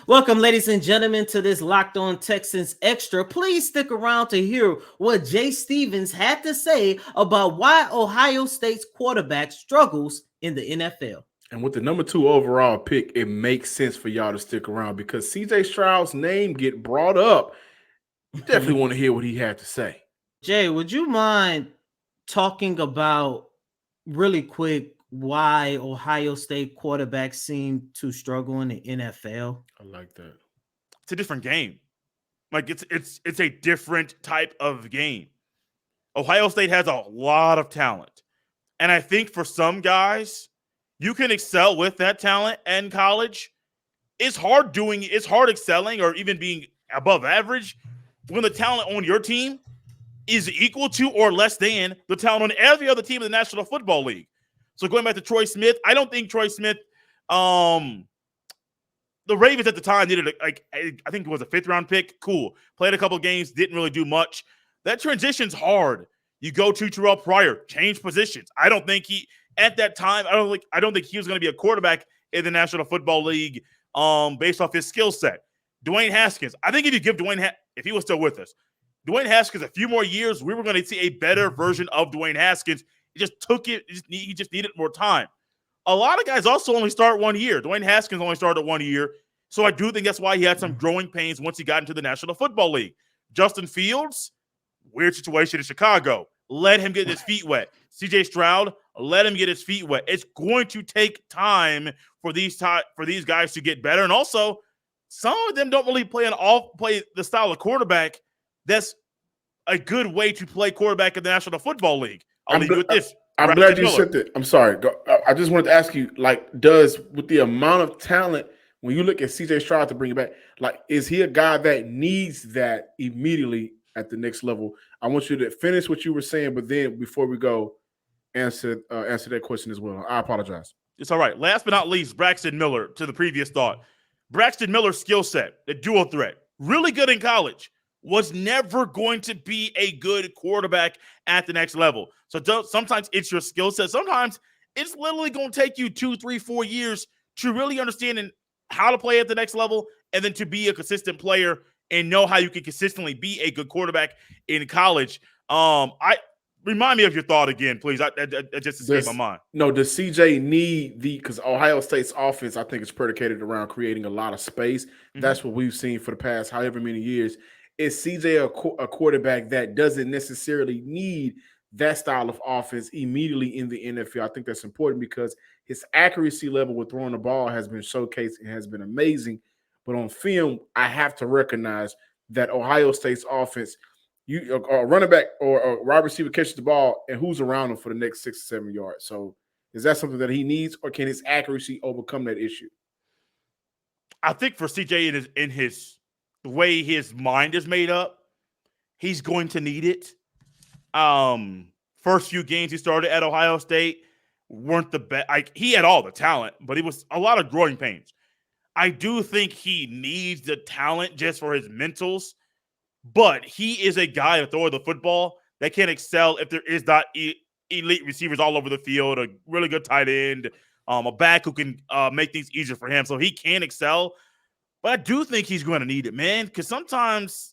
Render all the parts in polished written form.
Welcome, ladies and gentlemen, to this Locked On Texans Extra. Please stick around to hear what Jay Stevens had to say about why Ohio State's quarterback struggles in the NFL. And with the number 2 overall pick, it makes sense for y'all to stick around because CJ Stroud's name get brought up. You definitely want to hear what he had to say. Jay, would you mind talking about really quick why Ohio State quarterbacks seem to struggle in the NFL? I like that. It's a different game. Like it's a different type of game. Ohio State has a lot of talent. And I think for some guys, you can excel with that talent in college. It's hard excelling or even being above average when the talent on your team is equal to or less than the talent on every other team in the National Football League. So going back to Troy Smith, I don't think Troy Smith, the Ravens at the time needed I think it was a 5th-round pick. Cool. Played a couple of games, didn't really do much. That transition's hard. You go to Terrell Pryor, change positions. I don't think he at that time. I don't think he was going to be a quarterback in the National Football League based off his skill set. Dwayne Haskins. I think if you give if he was still with us, Dwayne Haskins a few more years, we were going to see a better version of Dwayne Haskins. He just took it. He just needed more time. A lot of guys also only start 1 year. Dwayne Haskins only started 1 year. So I do think that's why he had some growing pains once he got into the National Football League. Justin Fields, weird situation in Chicago. Let him get his feet wet. CJ Stroud, let him get his feet wet. It's going to take time for these guys to get better. And also, some of them don't really play the style of quarterback that's a good way to play quarterback in the National Football League. I'll leave you with this. I'm glad you said that. I'm sorry. I just wanted to ask you, with the amount of talent, when you look at CJ Stroud to bring it back, is he a guy that needs that immediately at the next level? I want you to finish what you were saying, but then before we go, answer that question as well. I apologize. It's all right. Last but not least, Braxton Miller, to the previous thought. Braxton Miller's skill set, the dual threat, really good in college, was never going to be a good quarterback at the next level. So sometimes it's your skill set. Sometimes it's literally going to take you 2, 3, 4 years to really understand how to play at the next level and then to be a consistent player and know how you can consistently be a good quarterback in college. Remind me of your thought again, please. I just escaped my mind. No, does CJ need because Ohio State's offense, I think, is predicated around creating a lot of space. Mm-hmm. That's what we've seen for the past however many years. Is CJ a quarterback that doesn't necessarily need that style of offense immediately in the NFL? I think that's important because his accuracy level with throwing the ball has been showcased and has been amazing. But on film, I have to recognize that Ohio State's offense, a running back or a wide receiver catches the ball and who's around him for the next 6 or 7 yards. So is that something that he needs, or can his accuracy overcome that issue? I think for CJ in his the way his mind is made up, he's going to need it. First few games he started at Ohio State weren't the best. He had all the talent, but it was a lot of growing pains. I do think he needs the talent just for his mentals, but he is a guy to throw the football that can excel if there is not elite receivers all over the field, a really good tight end, a back who can make things easier for him. So he can excel. But I do think he's going to need it, man, because sometimes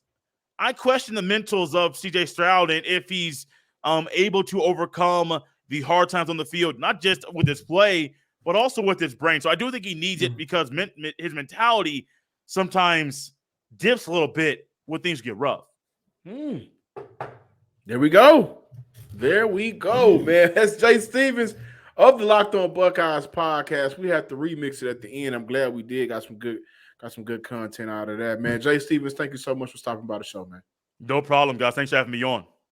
I question the mentals of CJ Stroud and if he's able to overcome the hard times on the field, not just with his play, but also with his brain. So I do think he needs it because his mentality sometimes dips a little bit when things get rough. There we go. Man. That's Jay Stevens of the Locked On Buckeyes podcast. We have to remix it at the end. I'm glad we did. Got some good content out of that, man. Jay Stevens, thank you so much for stopping by the show, man. No problem, guys. Thanks for having me on.